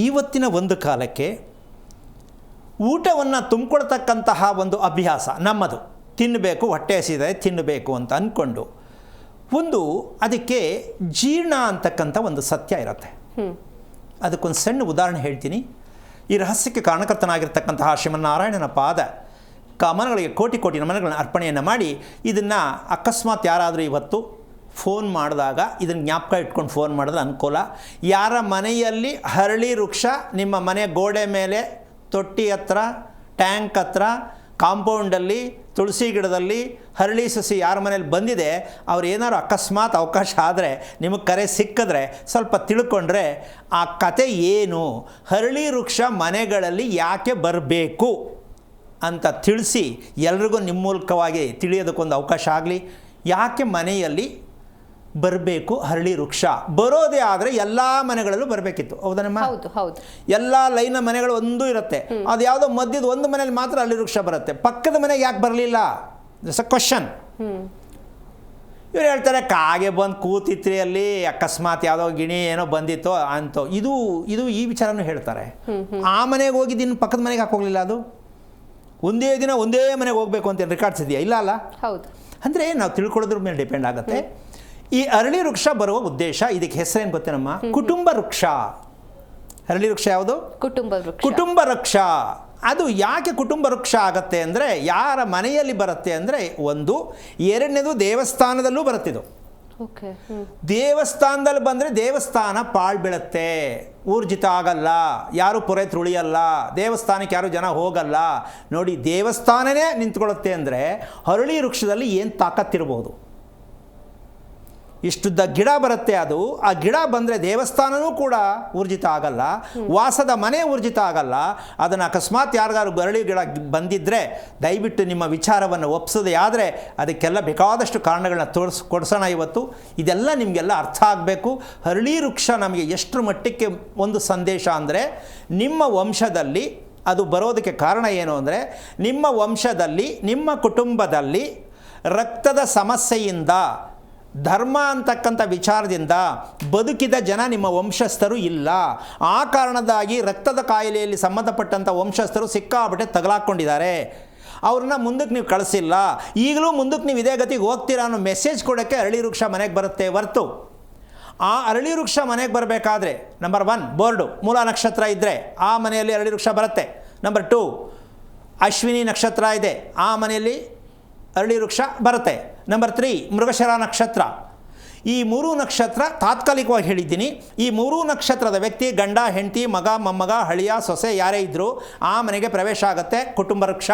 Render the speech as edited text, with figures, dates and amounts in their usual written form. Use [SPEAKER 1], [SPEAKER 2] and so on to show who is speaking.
[SPEAKER 1] ಇವತ್ತಿನ ಒಂದು ಕಾಲಕ್ಕೆ ಊಟವನ್ನು ತುಂಬಿಕೊಳ್ತಕ್ಕಂತಹ ಒಂದು ಅಭ್ಯಾಸ ನಮ್ಮದು. ತಿನ್ನಬೇಕು, ಹೊಟ್ಟೆ ಹಸಿದೆ ತಿನ್ನಬೇಕು ಅಂತ ಅಂದ್ಕೊಂಡು ಅದಕ್ಕೆ ಜೀರ್ಣ ಅಂತಕ್ಕಂಥ ಒಂದು ಸತ್ಯ ಇರುತ್ತೆ. ಅದಕ್ಕೊಂದು ಸಣ್ಣ ಉದಾಹರಣೆ ಹೇಳ್ತೀನಿ. ಈ ರಹಸ್ಯಕ್ಕೆ ಕಾರಣಕರ್ತನಾಗಿರ್ತಕ್ಕಂತಹ ಶ್ರೀಮನ್ನಾರಾಯಣನ ಪಾದ ಕಮಲಗಳಿಗೆ ಕೋಟಿ ಕೋಟಿ ನಮನಗಳನ್ನು ಅರ್ಪಣೆಯನ್ನು ಮಾಡಿ, ಇದನ್ನು ಅಕಸ್ಮಾತ್ ಯಾರಾದರೂ ಇವತ್ತು ಫೋನ್ ಮಾಡಿದಾಗ ಇದನ್ನು ಜ್ಞಾಪಕ ಇಟ್ಕೊಂಡು ಫೋನ್ ಮಾಡಿದ್ರೆ ಅನುಕೂಲ. ಯಾರ ಮನೆಯಲ್ಲಿ ಹರಳಿ ವೃಕ್ಷ ನಿಮ್ಮ ಮನೆ ಗೋಡೆ ಮೇಲೆ, ತೊಟ್ಟಿ ಹತ್ರ, ಟ್ಯಾಂಕ್ ಹತ್ರ, ಕಾಂಪೌಂಡಲ್ಲಿ, ತುಳಸಿ ಗಿಡದಲ್ಲಿ ಹರಳಿ ಸಸಿ ಯಾರ ಮನೇಲಿ ಬಂದಿದೆ, ಅವ್ರು ಏನಾದ್ರು ಅಕಸ್ಮಾತ್ ಅವಕಾಶ ಆದರೆ ನಿಮಗೆ ಕರೆ ಸಿಕ್ಕಿದ್ರೆ ಸ್ವಲ್ಪ ತಿಳ್ಕೊಂಡ್ರೆ ಆ ಕತೆ ಏನು, ಹರಳಿ ವೃಕ್ಷ ಮನೆಗಳಲ್ಲಿ ಯಾಕೆ ಬರಬೇಕು ಅಂತ ತಿಳಿಸಿ ಎಲ್ರಿಗೂ ನಿಮ್ಮ ಮೂಲಕವಾಗಿ ತಿಳಿಯೋದಕ್ಕೊಂದು ಅವಕಾಶ ಆಗಲಿ. ಯಾಕೆ ಮನೆಯಲ್ಲಿ ಬರಬೇಕು ಹರಳಿ ವೃಕ್ಷ? ಬರೋದೇ ಆದರೆ ಎಲ್ಲ ಮನೆಗಳಲ್ಲೂ ಬರಬೇಕಿತ್ತು. ಹೌದನಮ್ಮ?
[SPEAKER 2] ಹೌದು ಹೌದು.
[SPEAKER 1] ಎಲ್ಲ ಲೈನ ಮನೆಗಳು ಒಂದು ಇರುತ್ತೆ, ಅದು ಯಾವುದೋ ಮಧ್ಯದ ಒಂದು ಮನೇಲಿ ಮಾತ್ರ ಹರಳಿ ವೃಕ್ಷ ಬರುತ್ತೆ, ಪಕ್ಕದ ಮನೆಗೆ ಯಾಕೆ ಬರಲಿಲ್ಲ? This a question. ಇವ್ರು ಹೇಳ್ತಾರೆ ಕಾಗೆ ಬಂದು ಕೂತಿತ್ರಿ ಅಲ್ಲಿ, ಅಕಸ್ಮಾತ್ ಯಾವುದೋ ಗಿಣಿ ಏನೋ ಬಂದಿತ್ತೋ ಅಂತೋ. ಇದು ಈ ವಿಚಾರನೂ ಹೇಳ್ತಾರೆ. ಆ ಮನೆಗೆ ಹೋಗಿದ್ದು ಇನ್ನು ಪಕ್ಕದ ಮನೆಗೆ ಯಾಕೆ ಹೋಗಲಿಲ್ಲ? ಅದು ಒಂದೇ ದಿನ ಒಂದೇ ಮನೆಗೆ ಹೋಗಬೇಕು ಅಂತ ರೆಕಾರ್ಡ್ಸ್ ಇದೆಯಾ? ಇಲ್ಲ ಅಲ್ಲ.
[SPEAKER 2] ಹೌದು.
[SPEAKER 1] ಅಂದರೆ ನಾವು ತಿಳ್ಕೊಳ್ಳೋದ್ರ ಮೇಲೆ ಡಿಪೆಂಡ್ ಆಗುತ್ತೆ. ಈ ಅರಳಿ ವೃಕ್ಷ ಬರುವ ಉದ್ದೇಶ, ಇದಕ್ಕೆ ಹೆಸರೇನು ಗೊತ್ತೇನಮ್ಮ? ಕುಟುಂಬ ವೃಕ್ಷ. ಅರಳಿ ವೃಕ್ಷ ಯಾವುದು?
[SPEAKER 2] ಕುಟುಂಬ ವೃಕ್ಷ.
[SPEAKER 1] ಕುಟುಂಬ ವೃಕ್ಷ. ಅದು ಯಾಕೆ ಕುಟುಂಬ ವೃಕ್ಷ ಆಗತ್ತೆ ಅಂದರೆ, ಯಾರ ಮನೆಯಲ್ಲಿ ಬರುತ್ತೆ ಅಂದರೆ ಒಂದು, ಎರಡನೇದು ದೇವಸ್ಥಾನದಲ್ಲೂ ಬರುತ್ತಿದ್ದು. ದೇವಸ್ಥಾನದಲ್ಲಿ ಬಂದರೆ ದೇವಸ್ಥಾನ ಪಾಳು ಬೀಳುತ್ತೆ, ಊರ್ಜಿತ ಆಗಲ್ಲ, ಯಾರು ಪುರೋಹಿತರು ಉಳಿಯಲ್ಲ, ದೇವಸ್ಥಾನಕ್ಕೆ ಯಾರು ಜನ ಹೋಗಲ್ಲ. ನೋಡಿ, ದೇವಸ್ಥಾನನೇ ನಿಂತ್ಕೊಳ್ಳುತ್ತೆ ಅಂದರೆ ಹರಳಿ ವೃಕ್ಷದಲ್ಲಿ ಏನು ತಾಕತ್ತಿರ್ಬೋದು? ಇಷ್ಟುದ್ದ ಗಿಡ ಬರುತ್ತೆ. ಅದು ಆ ಗಿಡ ಬಂದರೆ ದೇವಸ್ಥಾನವೂ ಕೂಡ ಊರ್ಜಿತ ಆಗಲ್ಲ, ವಾಸದ ಮನೆ ಊರ್ಜಿತ ಆಗಲ್ಲ. ಅದನ್ನು ಅಕಸ್ಮಾತ್ ಯಾರಿಗಾರು ಅರಳಿ ಗಿಡ ಬಂದಿದ್ದರೆ ದಯವಿಟ್ಟು ನಿಮ್ಮ ವಿಚಾರವನ್ನು ಒಪ್ಪಿಸೋದೇ ಆದರೆ ಅದಕ್ಕೆಲ್ಲ ಬೇಕಾದಷ್ಟು ಕಾರಣಗಳನ್ನ ಕೊಡಿಸೋಣ ಇವತ್ತು. ಇದೆಲ್ಲ ನಿಮಗೆಲ್ಲ ಅರ್ಥ ಆಗಬೇಕು. ಹರಳಿ ವೃಕ್ಷ ನಮಗೆ ಎಷ್ಟರ ಮಟ್ಟಕ್ಕೆ ಒಂದು ಸಂದೇಶ ಅಂದರೆ, ನಿಮ್ಮ ವಂಶದಲ್ಲಿ ಅದು ಬರೋದಕ್ಕೆ ಕಾರಣ ಏನು ಅಂದರೆ, ನಿಮ್ಮ ವಂಶದಲ್ಲಿ, ನಿಮ್ಮ ಕುಟುಂಬದಲ್ಲಿ ರಕ್ತದ ಸಮಸ್ಯೆಯಿಂದ, ಧರ್ಮ ಅಂತಕ್ಕಂಥ ವಿಚಾರದಿಂದ ಬದುಕಿದ ಜನ ನಿಮ್ಮ ವಂಶಸ್ಥರು ಇಲ್ಲ. ಆ ಕಾರಣದಾಗಿ ರಕ್ತದ ಕಾಯಿಲೆಯಲ್ಲಿ ಸಂಬಂಧಪಟ್ಟಂಥ ವಂಶಸ್ಥರು ಸಿಕ್ಕಾಪಟ್ಟೆ ತಗಲಾಕೊಂಡಿದ್ದಾರೆ. ಅವ್ರನ್ನ ಮುಂದಕ್ಕೆ ನೀವು ಕಳಿಸಿಲ್ಲ. ಈಗಲೂ ಮುಂದಕ್ಕೆ ನೀವು ಇದೇ ಗತಿಗೆ ಹೋಗ್ತೀರಾ ಅನ್ನೋ ಮೆಸೇಜ್ ಕೊಡೋಕ್ಕೆ ಅರಳಿ ವೃಕ್ಷ ಮನೆಗೆ ಬರುತ್ತೆ ಹೊರ್ತು, ಆ ಅರಳಿ ವೃಕ್ಷ ಮನೆಗೆ ಬರಬೇಕಾದ್ರೆ ನಂಬರ್ 1 ಬೋರ್ಡು ಮೂಲ ನಕ್ಷತ್ರ ಇದ್ದರೆ ಆ ಮನೆಯಲ್ಲಿ ಅರಳಿ ವೃಕ್ಷ ಬರುತ್ತೆ. ನಂಬರ್ 2 ಅಶ್ವಿನಿ ನಕ್ಷತ್ರ ಇದೆ, ಆ ಮನೆಯಲ್ಲಿ ಅರಳಿ ವೃಕ್ಷ ಬರುತ್ತೆ. ನಂಬರ್ 3 ಮೃಗಶಿರ ನಕ್ಷತ್ರ. ಈ 3 ನಕ್ಷತ್ರ ತಾತ್ಕಾಲಿಕವಾಗಿ ಹೇಳಿದ್ದೀನಿ. ಈ 3 ನಕ್ಷತ್ರದ ವ್ಯಕ್ತಿ ಗಂಡ, ಹೆಂಡತಿ, ಮಗ, ಮೊಮ್ಮಗ, ಹಳಿಯ, ಸೊಸೆ ಯಾರೇ ಇದ್ದರೂ ಆ ಮನೆಗೆ ಪ್ರವೇಶ ಆಗುತ್ತೆ ಕುಟುಂಬ ವೃಕ್ಷ.